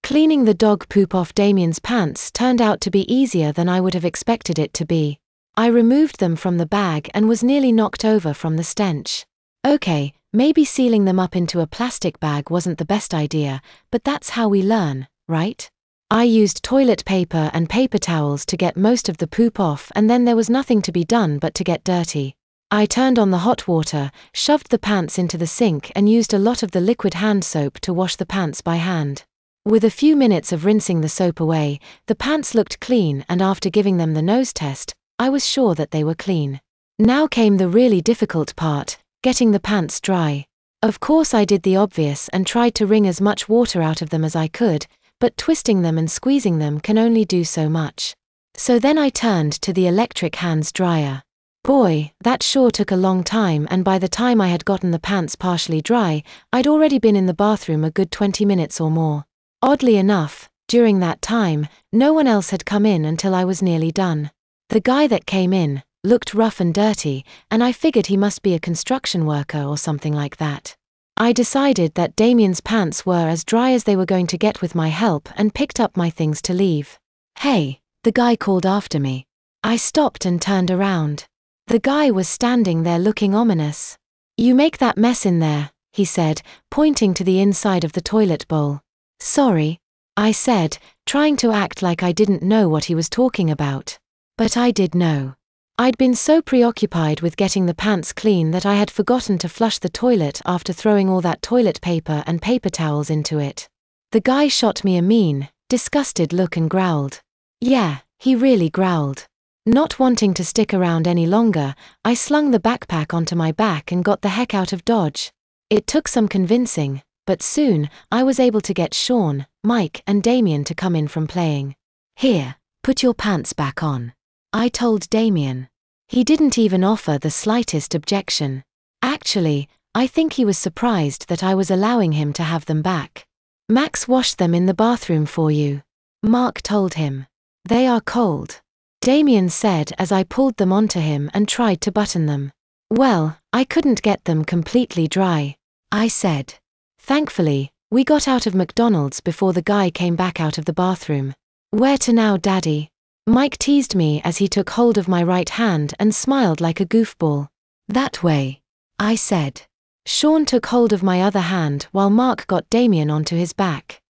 Cleaning the dog poop off Damien's pants turned out to be easier than I would have expected it to be. I removed them from the bag and was nearly knocked over from the stench. Okay, maybe sealing them up into a plastic bag wasn't the best idea, but that's how we learn, right? I used toilet paper and paper towels to get most of the poop off, and then there was nothing to be done but to get dirty. I turned on the hot water, shoved the pants into the sink and used a lot of the liquid hand soap to wash the pants by hand. With a few minutes of rinsing the soap away, the pants looked clean, and after giving them the nose test, I was sure that they were clean. Now came the really difficult part, getting the pants dry. Of course I did the obvious and tried to wring as much water out of them as I could, but twisting them and squeezing them can only do so much. So then I turned to the electric hands dryer. Boy, that sure took a long time, and by the time I had gotten the pants partially dry, I'd already been in the bathroom a good 20 minutes or more. Oddly enough, during that time, no one else had come in until I was nearly done. The guy that came in looked rough and dirty, and I figured he must be a construction worker or something like that. I decided that Damien's pants were as dry as they were going to get with my help and picked up my things to leave. "Hey," the guy called after me. I stopped and turned around. The guy was standing there looking ominous. "You make that mess in there," he said, pointing to the inside of the toilet bowl. "Sorry," I said, trying to act like I didn't know what he was talking about. But I did know. I'd been so preoccupied with getting the pants clean that I had forgotten to flush the toilet after throwing all that toilet paper and paper towels into it. The guy shot me a mean, disgusted look and growled. Yeah, he really growled. Not wanting to stick around any longer, I slung the backpack onto my back and got the heck out of Dodge. It took some convincing, but soon, I was able to get Sean, Mike, and Damien to come in from playing. "Here, put your pants back on," I told Damien. He didn't even offer the slightest objection. Actually, I think he was surprised that I was allowing him to have them back. "Max washed them in the bathroom for you," Mark told him. "They are cold," Damien said as I pulled them onto him and tried to button them. "Well, I couldn't get them completely dry," I said. Thankfully, we got out of McDonald's before the guy came back out of the bathroom. "Where to now, Daddy?" Mike teased me as he took hold of my right hand and smiled like a goofball. "That way," I said. Sean took hold of my other hand while Mark got Damien onto his back.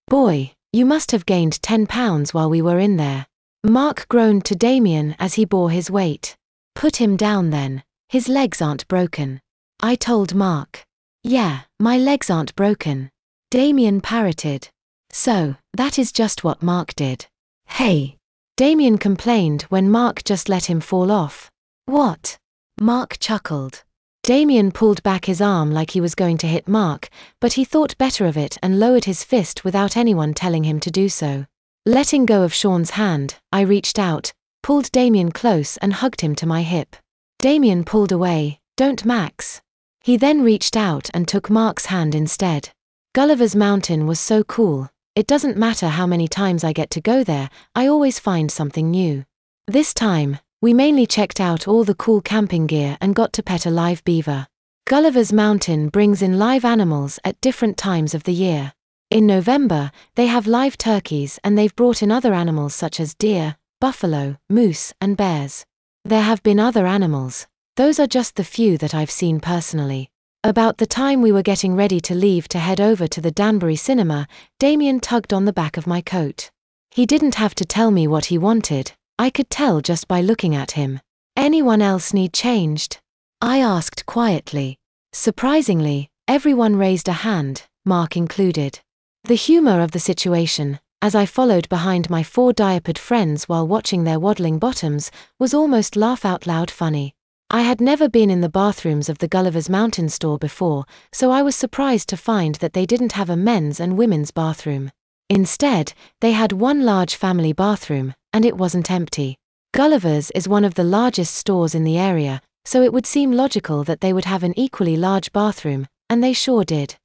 "Boy, you must have gained 10 pounds while we were in there," Mark groaned to Damien as he bore his weight. "Put him down then, his legs aren't broken," I told Mark. "Yeah, my legs aren't broken," Damien parroted. "So, that is just what Mark did." "Hey," Damien complained when Mark just let him fall off. "What?" Mark chuckled. Damien pulled back his arm like he was going to hit Mark, but he thought better of it and lowered his fist without anyone telling him to do so. Letting go of Sean's hand, I reached out, pulled Damien close and hugged him to my hip. Damien pulled away. "Don't, Max." He then reached out and took Mark's hand instead. Gulliver's Mountain was so cool. It doesn't matter how many times I get to go there, I always find something new. This time, we mainly checked out all the cool camping gear and got to pet a live beaver. Gulliver's Mountain brings in live animals at different times of the year. In November, they have live turkeys, and they've brought in other animals such as deer, buffalo, moose, and bears. There have been other animals. Those are just the few that I've seen personally. About the time we were getting ready to leave to head over to the Danbury Cinema, Damien tugged on the back of my coat. He didn't have to tell me what he wanted. I could tell just by looking at him. "Anyone else need changed?" I asked quietly. Surprisingly, everyone raised a hand, Mark included. The humor of the situation, as I followed behind my 4 diapered friends while watching their waddling bottoms, was almost laugh-out-loud funny. I had never been in the bathrooms of the Gulliver's Mountain store before, so I was surprised to find that they didn't have a men's and women's bathroom. Instead, they had one large family bathroom, and it wasn't empty. Gulliver's is one of the largest stores in the area, so it would seem logical that they would have an equally large bathroom, and they sure did.